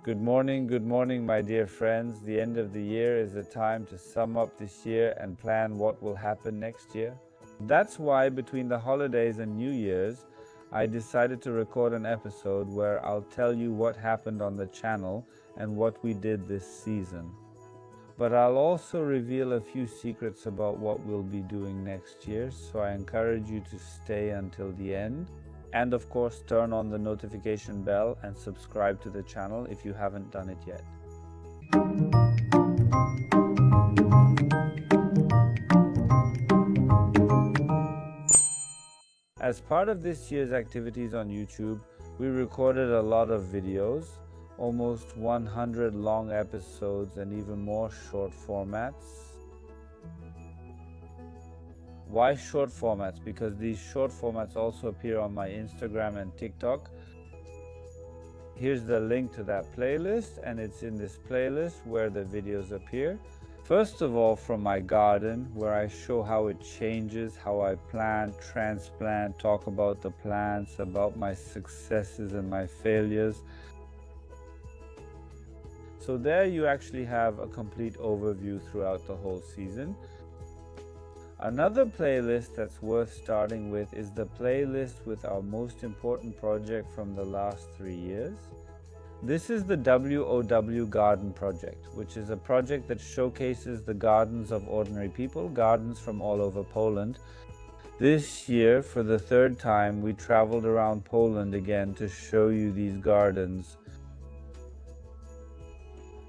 Good morning, my dear friends. The end of the year is a time to sum up this year and plan what will happen next year. That's why between the holidays and New Year's, I decided to record an episode where I'll tell you what happened on the channel and what we did this season. But I'll also reveal a few secrets about what we'll be doing next year, so I encourage you to stay until the end. And of course, turn on the notification bell and subscribe to the channel if you haven't done it yet. As part of this year's activities on YouTube, we recorded a lot of videos, almost 100 long episodes and even more short formats. Why short formats? Because these short formats also appear on my Instagram and TikTok. Here's the link to that playlist, and it's in this playlist where the videos appear. First of all, from my garden, where I show how it changes, how I plant, transplant, talk about the plants, about my successes and my failures. So there you actually have a complete overview throughout the whole season. Another playlist that's worth starting with is the playlist with our most important project from the last 3 years. This is the WOW Garden Project, which is a project that showcases the gardens of ordinary people, gardens from all over Poland. This year, for the third time, we traveled around Poland again to show you these gardens.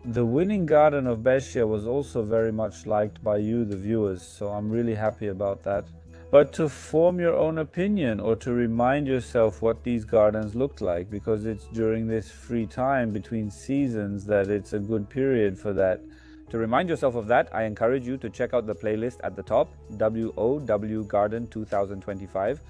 The winning garden of Besia was also very much liked by you, the viewers, so I'm really happy about that. But to form your own opinion or to remind yourself what these gardens looked like, because it's during this free time between seasons that it's a good period for that. To remind yourself of that, I encourage you to check out the playlist at the top, WOW Garden 2025.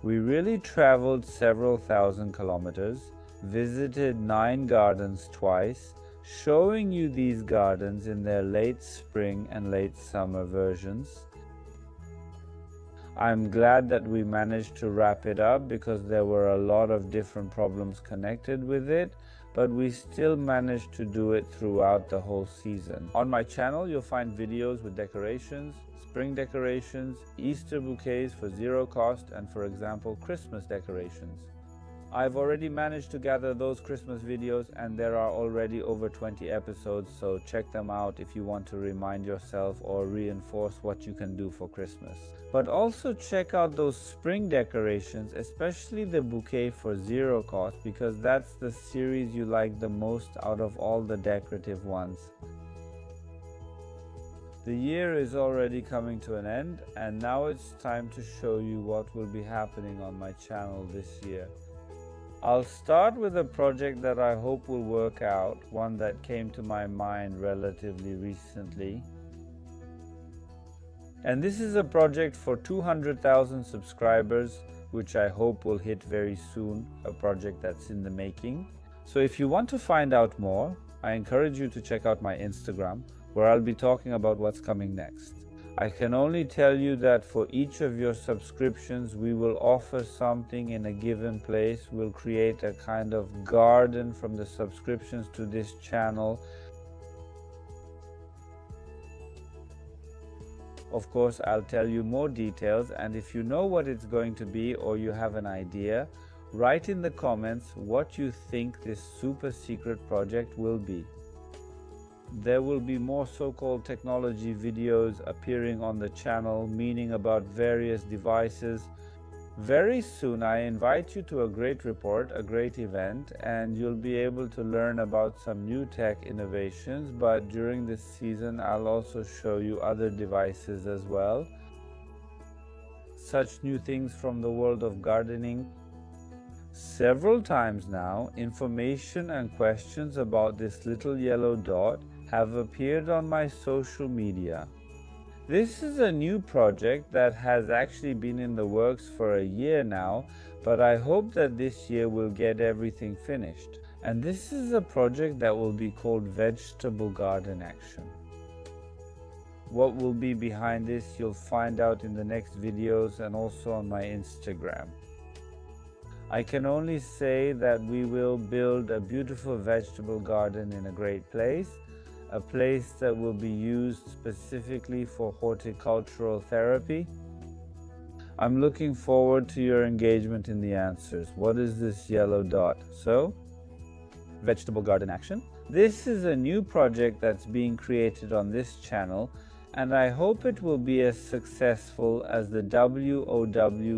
We really traveled several thousand kilometers, visited 9 gardens twice, showing you these gardens in their late spring and late summer versions. I'm glad that we managed to wrap it up because there were a lot of different problems connected with it, but we still managed to do it throughout the whole season. On my channel, you'll find videos with decorations, spring decorations, Easter bouquets for zero cost, and for example, Christmas decorations. I've already managed to gather those Christmas videos, and there are already over 20 episodes, so check them out if you want to remind yourself or reinforce what you can do for Christmas. But also check out those spring decorations, especially the bouquet for zero cost, because that's the series you like the most out of all the decorative ones. The year is already coming to an end, and now it's time to show you what will be happening on my channel this year. I'll start with a project that I hope will work out, one that came to my mind relatively recently. And this is a project for 200,000 subscribers, which I hope will hit very soon, a project that's in the making. So if you want to find out more, I encourage you to check out my Instagram, where I'll be talking about what's coming next. I can only tell you that for each of your subscriptions, we will offer something in a given place. We'll create a kind of garden from the subscriptions to this channel. Of course, I'll tell you more details, and if you know what it's going to be or you have an idea, write in the comments what you think this super secret project will be. There will be more so-called technology videos appearing on the channel, meaning about various devices. Very soon I invite you to a great report, a great event, and you'll be able to learn about some new tech innovations, but during this season I'll also show you other devices as well. Such new things from the world of gardening. Several times now, information and questions about this little yellow dot have appeared on my social media. This is a new project that has actually been in the works for a year now, but I hope that this year we'll get everything finished. And this is a project that will be called Vegetable Garden Action. What will be behind this, you'll find out in the next videos and also on my Instagram. I can only say that we will build a beautiful vegetable garden in a great place, a place that will be used specifically for horticultural therapy. I'm looking forward to your engagement in the answers. What is this yellow dot? So, vegetable garden action. This is a new project that's being created on this channel, and I hope it will be as successful as the WOW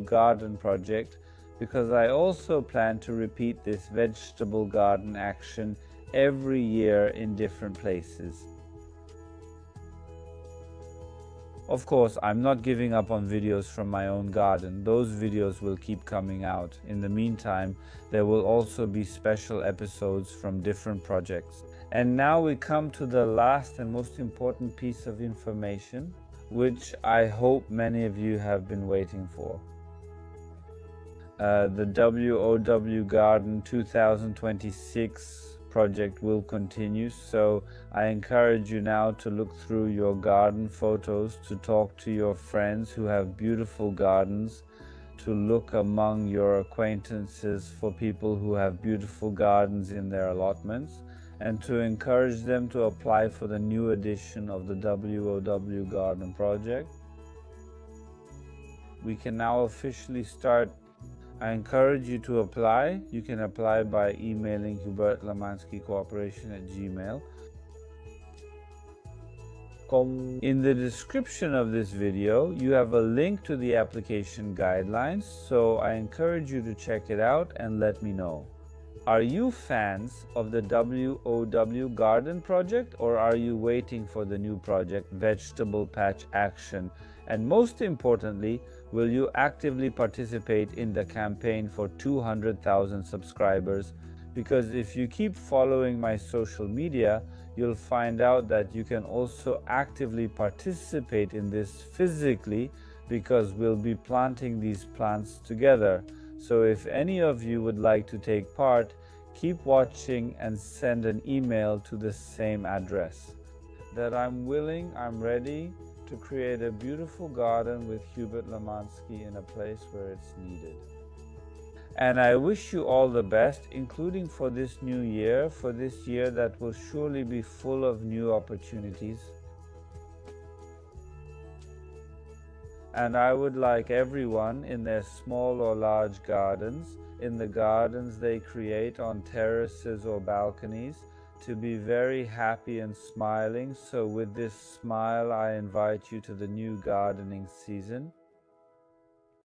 garden project, because I also plan to repeat this vegetable garden action every year in different places. Of course, I'm not giving up on videos from my own garden. Those videos will keep coming out. In the meantime, there will also be special episodes from different projects. And now we come to the last and most important piece of information, which I hope many of you have been waiting for. The WOW Garden 2026 project will continue, so I encourage you now to look through your garden photos, to talk to your friends who have beautiful gardens, to look among your acquaintances for people who have beautiful gardens in their allotments, and to encourage them to apply for the new edition of the WOW Garden project. We can now officially start. I encourage you to apply. You can apply by emailing hubertlamanskycooperation@gmail.com. In the description of this video, you have a link to the application guidelines, so I encourage you to check it out and let me know. Are you fans of the WOW Garden project, or are you waiting for the new project, Vegetable Patch Action? And most importantly, will you actively participate in the campaign for 200,000 subscribers? Because if you keep following my social media, you'll find out that you can also actively participate in this physically, because we'll be planting these plants together. So if any of you would like to take part, keep watching and send an email to the same address. That I'm willing, I'm ready to create a beautiful garden with Hubert Lemansky in a place where it's needed. And I wish you all the best, including for this new year, for this year that will surely be full of new opportunities. And I would like everyone in their small or large gardens, in the gardens they create on terraces or balconies, to be very happy and smiling. So with this smile, I invite you to the new gardening season.